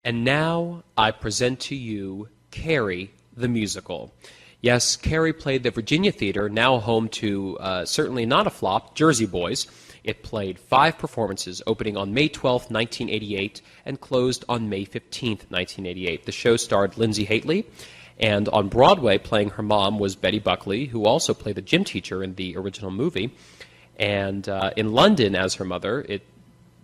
And now I present to you Carrie the Musical. Yes, Carrie played the Virginia Theater, now home to certainly not a flop, Jersey Boys. It played 5 performances, opening on May 12, 1988, and closed on May 15, 1988. The show starred Linzi Hateley, and on Broadway, playing her mom was Betty Buckley, who also played the gym teacher in the original movie. And in London, as her mother,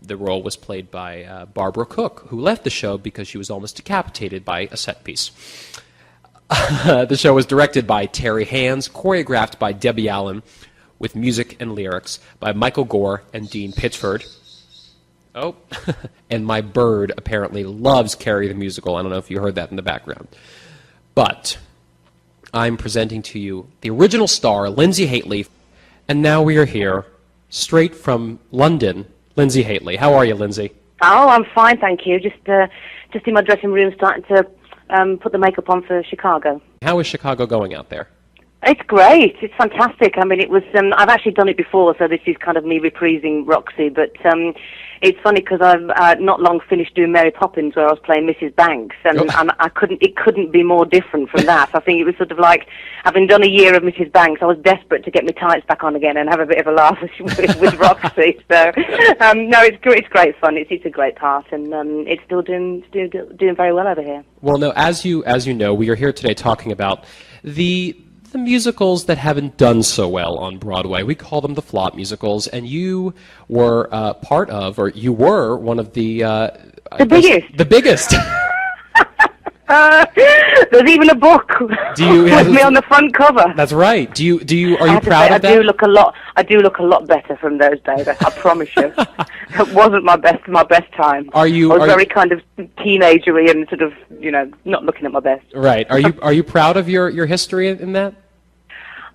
the role was played by Barbara Cook, who left the show because she was almost decapitated by a set piece. The show was directed by Terry Hands, choreographed by Debbie Allen, with music and lyrics by Michael Gore and Dean Pitchford. Oh, and my bird apparently loves Carrie the Musical. I don't know if you heard that in the background. But I'm presenting to you the original star, Linzi Hateley, and now we are here, straight from London, Linzi Hateley. How are you, Linzi? Oh, I'm fine, thank you. Just in my dressing room, starting to put the makeup on for Chicago. How is Chicago going out there? It's great. It's fantastic. I mean, it was. I've actually done it before, so this is kind of me reprising Roxy. But it's funny because I've not long finished doing Mary Poppins, where I was playing Mrs. Banks, and it couldn't be more different from that. I think it was sort of like having done a year of Mrs. Banks. I was desperate to get my tights back on again and have a bit of a laugh with Roxy. So no, it's great fun. It's a great part, and it's still doing very well over here. Well, no, as you know, we are here today talking about the musicals that haven't done so well on Broadway. We call them the flop musicals, and you were part of, or you were one of the biggest. The biggest. There's even a book with me on the front cover. That's right. Are you proud of that? I do look a lot better from those days. I promise you. It wasn't my best time. I was very kind of teenagery and sort of, not looking at my best. Right. Are you proud of your history in that?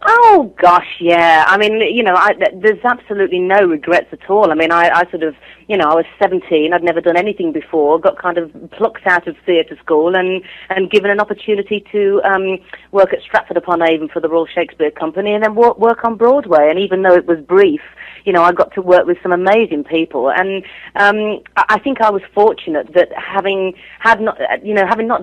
Oh gosh, yeah. I mean, there's absolutely no regrets at all. I mean, I sort of, I was 17. I'd never done anything before. Got kind of plucked out of theatre school and given an opportunity to work at Stratford-upon-Avon for the Royal Shakespeare Company, and then work on Broadway. And even though it was brief, I got to work with some amazing people, and I think I was fortunate that having not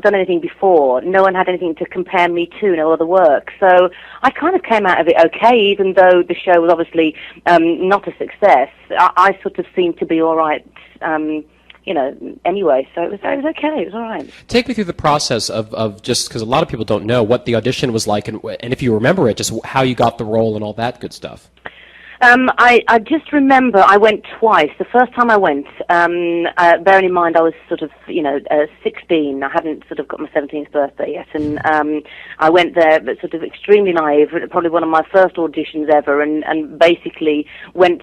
done anything before, no one had anything to compare me to, no other work. So I kind of came out of it okay, even though the show was obviously not a success. I sort of seemed to be all right, anyway. So it was okay. It was all right. Take me through the process of just because a lot of people don't know what the audition was like, and if you remember it, just how you got the role and all that good stuff. I just remember I went twice. The first time I went, bearing in mind I was sort of, 16. I hadn't sort of got my 17th birthday yet, and I went there, but sort of extremely naive. Probably one of my first auditions ever, and basically went.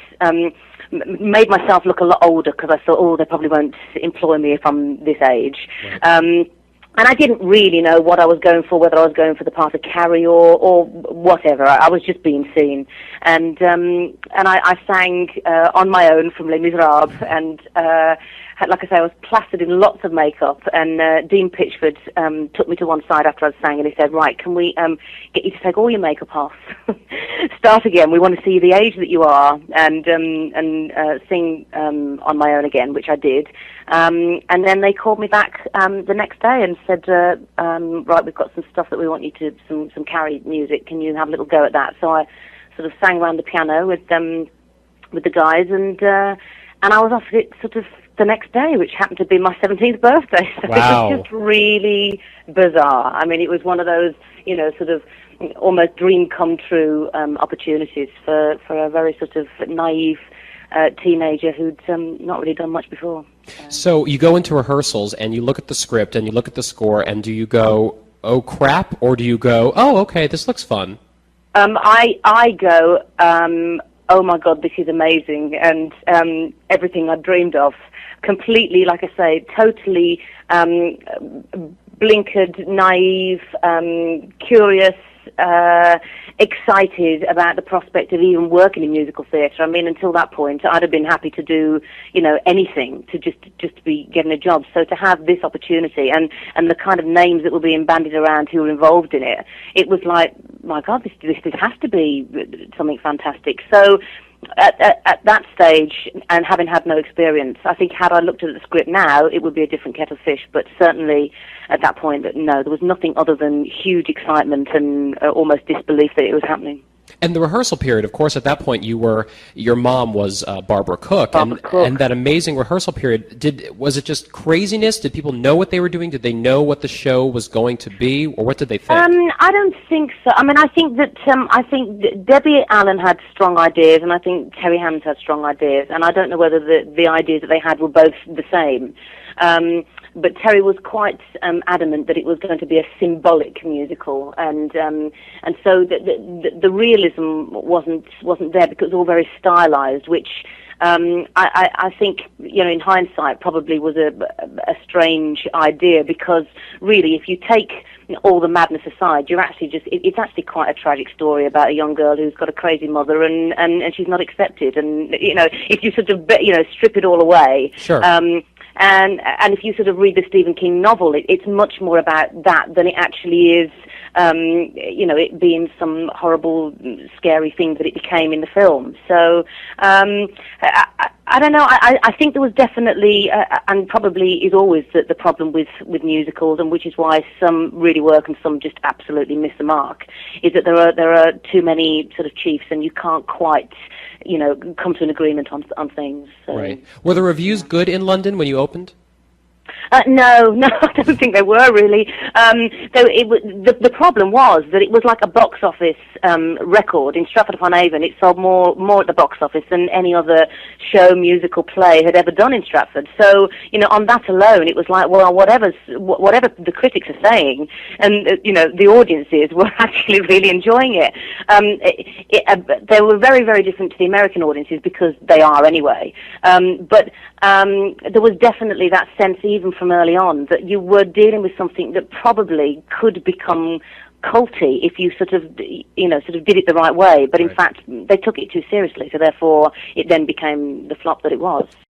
Made myself look a lot older because I thought, they probably won't employ me if I'm this age. Right. And I didn't really know what I was going for, whether I was going for the part of Carrie or whatever. I was just being seen. And I sang on my own from Les Miserables, and like I say, I was plastered in lots of makeup, and Dean Pitchford took me to one side after I sang, and he said, right, can we get you to take all your makeup off, start again, we want to see the age that you are, and sing on my own again, which I did. And then they called me back the next day and said, right, we've got some stuff that we want you to, some Carrie music, can you have a little go at that? So I sort of sang around the piano with the guys, and I was off it sort of the next day, which happened to be my 17th birthday. So wow. It was just really bizarre. I mean, it was one of those, sort of almost dream come true opportunities for a very sort of naive teenager who'd not really done much before. So you go into rehearsals and you look at the script and you look at the score, and do you go, oh crap, or do you go, oh okay, this looks fun? I go, oh my God, this is amazing, and everything I dreamed of. Completely, like I say, totally blinkered, naive, curious, excited about the prospect of even working in musical theatre. I mean, until that point, I'd have been happy to do, anything to just be getting a job. So to have this opportunity and the kind of names that were being bandied around who were involved in it, it was like, my God, this has to be something fantastic. So at that stage, and having had no experience, I think had I looked at the script now, it would be a different kettle of fish. But certainly at that point, no, there was nothing other than huge excitement and almost disbelief that it was happening. And the rehearsal period, of course, at that point, your mom was Barbara Cook, Cook. And that amazing rehearsal period. Was it just craziness? Did people know what they were doing? Did they know what the show was going to be, or what did they think? I don't think so. I mean, I think that Debbie Allen had strong ideas, and I think Terry Hammonds had strong ideas, and I don't know whether the ideas that they had were both the same. But Terry was quite adamant that it was going to be a symbolic musical, and so the realism wasn't there because it was all very stylized, which I think, in hindsight, probably was a strange idea, because really, if you take all the madness aside, it's actually quite a tragic story about a young girl who's got a crazy mother and she's not accepted, and if you sort of strip it all away. Sure. And if you sort of read the Stephen King novel, it's much more about that than it actually is, it being some horrible, scary thing that it became in the film. So, I don't know. I think there was definitely, and probably is always the problem with musicals, and which is why some really work and some just absolutely miss the mark, is that there are too many sort of chiefs, and you can't quite, come to an agreement on things. So. Right. Were the reviews good in London when you opened? No, I don't think they were really. The problem was that it was like a box office record in Stratford-upon-Avon. It sold more at the box office than any other show, musical, play had ever done in Stratford. So, on that alone, it was like, well, whatever the critics are saying, and the audiences were actually really enjoying it. They were very, very different to the American audiences, because they are anyway. But there was definitely that sense, even from early on, that you were dealing with something that probably could become culty if you sort of did it the right way. But in fact, they took it too seriously, so therefore it then became the flop that it was.